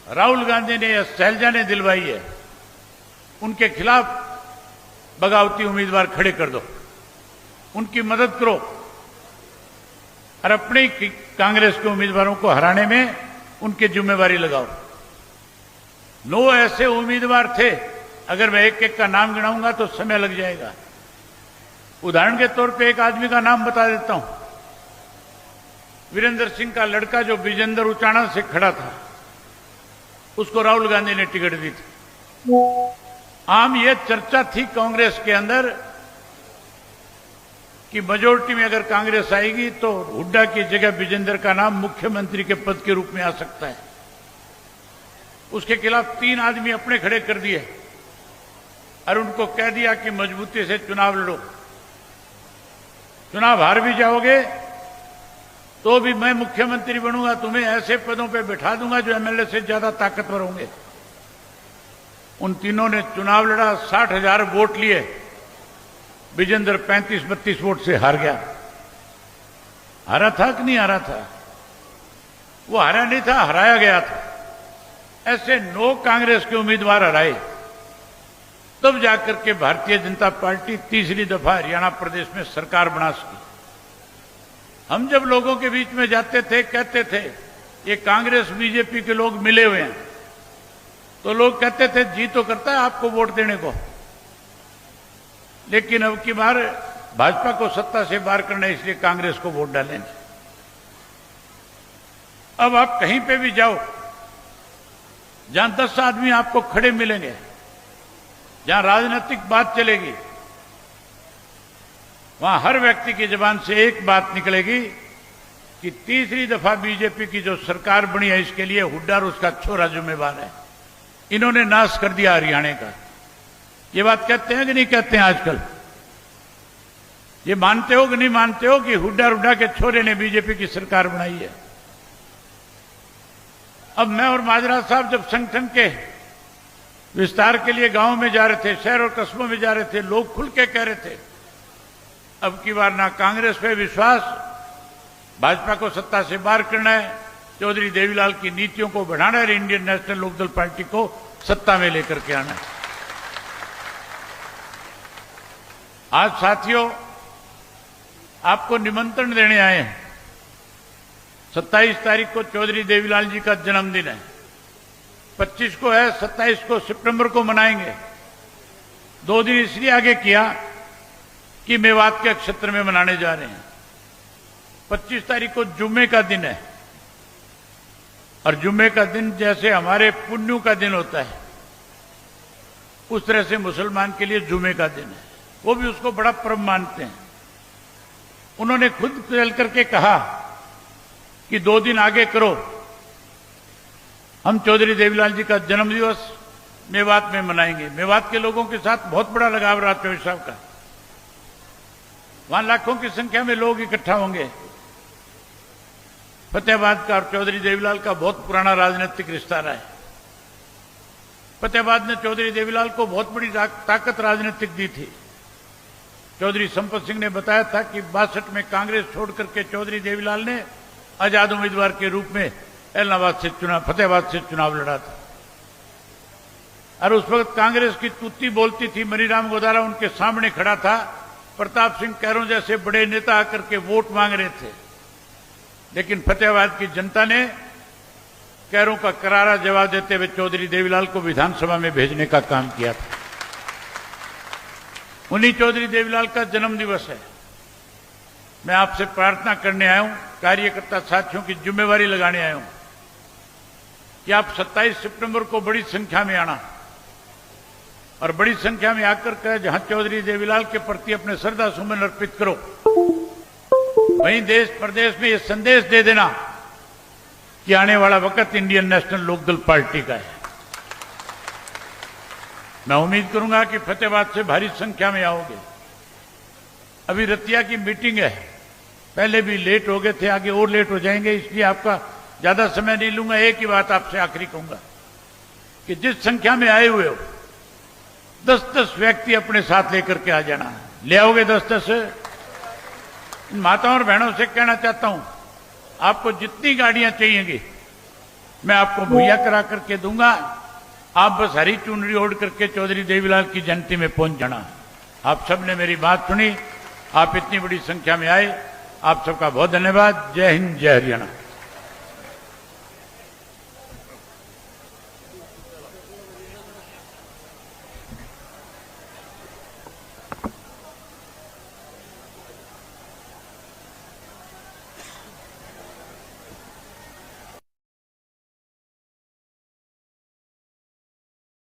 राहुल गांधी ने या शैलजा ने दिलवाई है, उनके खिलाफ बगावती उम्मीदवार खड़े कर दो, उनकी मदद करो और अपने कांग्रेस के उम्मीदवारों को हराने में उनकी जिम्मेवारी लगाओ। 9 ऐसे उम्मीदवार थे, अगर मैं एक एक का नाम गिनाऊंगा तो समय लग जाएगा। उदाहरण के तौर पे एक आदमी का नाम बता देता हूं। वीरेंद्र सिंह का लड़का जो विजेंद्र उचाणा से खड़ा था, उसको राहुल गांधी ने टिकट दी थी। आम यह चर्चा थी कांग्रेस के अंदर कि मेजोरिटी में अगर कांग्रेस आएगी तो हुड्डा की जगह विजेंद्र का नाम मुख्यमंत्री के पद के रूप में आ सकता है। उसके खिलाफ 3 आदमी अपने खड़े कर दिए और उनको कह दिया कि मजबूती से चुनाव लड़ो, चुनाव हार भी जाओगे तो भी मैं मुख्यमंत्री बनूंगा, तुम्हें ऐसे पदों पे बिठा दूंगा जो एमएलए से ज्यादा ताकतवर होंगे। उन तीनों ने चुनाव लड़ा, 60,000 वोट लिए, विजेंद्र 35-32 वोट से हार गया। हारा था कि नहीं हारा था? वो हारा नहीं था, हराया गया था। ऐसे 9 कांग्रेस के उम्मीदवार हराए, तब जाकर के भारतीय जनता पार्टी तीसरी दफा हरियाणा प्रदेश में सरकार बना सकी। हम जब लोगों के बीच में जाते थे, कहते थे ये कांग्रेस बीजेपी के लोग मिले हुए हैं, तो लोग कहते थे जी तो करता है आपको वोट देने को, लेकिन अब की बार भाजपा को सत्ता से बाहर करना है, इसलिए कांग्रेस को वोट डालेंगे। अब आप कहीं पे भी जाओ, जहां 10 आदमी आपको खड़े मिलेंगे, जहां राजनीतिक बात चलेगी, वहां हर व्यक्ति की जुबान से एक बात निकलेगी कि तीसरी दफा बीजेपी की जो सरकार बनी है, इसके लिए हुड्डा और उसका छोरा जिम्मेवार है। इन्होंने नाश कर दिया हरियाणा का। ये बात कहते हैं कि नहीं कहते हैं आजकल? ये मानते हो कि नहीं मानते हो कि हुड्डा के छोरे ने बीजेपी की सरकार बनाई है? अब मैं और माजरा साहब जब संगठन के विस्तार के लिए गांव में जा रहे थे, शहर और कस्बों में जा रहे थे, लोग खुल के कह रहे थे अब की बार ना कांग्रेस पे विश्वास, भाजपा को सत्ता से बाहर करना है, चौधरी देवीलाल की नीतियों को बढ़ाना है, इंडियन नेशनल लोकदल पार्टी को सत्ता में लेकर के आना है। आज साथियों आपको निमंत्रण देने आए हैं। 27 तारीख को चौधरी देवीलाल जी का जन्मदिन है, 25 को है, 27 को सितंबर को मनाएंगे। 2 दिन इसलिए आगे किया कि मेवात के क्षेत्र में मनाने जा रहे हैं। 25 तारीख को जुम्मे का दिन है, और जुम्मे का दिन जैसे हमारे पुण्यों का दिन होता है, उस तरह से मुसलमान के लिए जुम्मे का दिन है। वो भी उसको बड़ा पर्व मानते हैं। उन्होंने खुद चल करके कहा कि 2 दिन आगे करो, हम चौधरी देवीलाल जी का जन्मदिवस मेवात में मनाएंगे। मेवात के लोगों के साथ बहुत बड़ा लगाव रहा चौधरी साहब का। वहां लाखों की संख्या में लोग इकट्ठा होंगे। फतेहाबाद का और चौधरी देवीलाल का बहुत पुराना राजनीतिक रिश्ता रहा है। फतेहाबाद ने चौधरी देवीलाल को बहुत बड़ी ताकत राजनीतिक दी थी। चौधरी संपत सिंह ने बताया था कि 62 में कांग्रेस छोड़ करके चौधरी देवीलाल ने आजाद उम्मीदवार के रूप में फतेहाबाद से चुनाव लड़ा था, और उस वक्त कांग्रेस की तूती बोलती थी। मनीराम गोदारा उनके सामने खड़ा था, प्रताप सिंह कैरों जैसे बड़े नेता आकर के वोट मांग रहे थे, लेकिन फतेहाबाद की जनता ने कैरों का करारा जवाब देते हुए चौधरी देवीलाल को विधानसभा में भेजने का काम किया था। उन्हीं चौधरी देवीलाल का जन्म दिवस है। मैं आपसे प्रार्थना करने आया हूं, कार्यकर्ता साथियों की जिम्मेवारी लगाने आया हूं कि आप 27 सितंबर को बड़ी संख्या में आना, और बड़ी संख्या में आकर के जहां चौधरी देवीलाल के प्रति अपने श्रद्धा सुमन अर्पित करो, वहीं देश प्रदेश में ये संदेश दे देना कि आने वाला वक्त इंडियन नेशनल लोकदल पार्टी का है। मैं उम्मीद करूंगा कि फतेहाबाद से भारी संख्या में आओगे। अभी रतिया की मीटिंग है, पहले भी लेट हो गए थे, आगे और लेट हो जाएंगे, इसलिए आपका ज्यादा समय नहीं लूंगा। एक ही बात आपसे आखिरी कहूंगा कि जिस संख्या में आए हुए हो, 10-10 व्यक्ति अपने साथ लेकर के आ जाना। ले आओगे 10-10? इन माताओं और बहनों से कहना चाहता हूं, आपको जितनी गाड़ियां चाहिएगी मैं आपको मुहैया करा करके दूंगा। आप बस हरी चुनरी ओढ़ करके चौधरी देवीलाल की जयंती में पहुंच जाना। आप सब ने मेरी बात सुनी, आप इतनी बड़ी संख्या में आए, आप सबका बहुत धन्यवाद। जय हिंद, जय हरियाणा।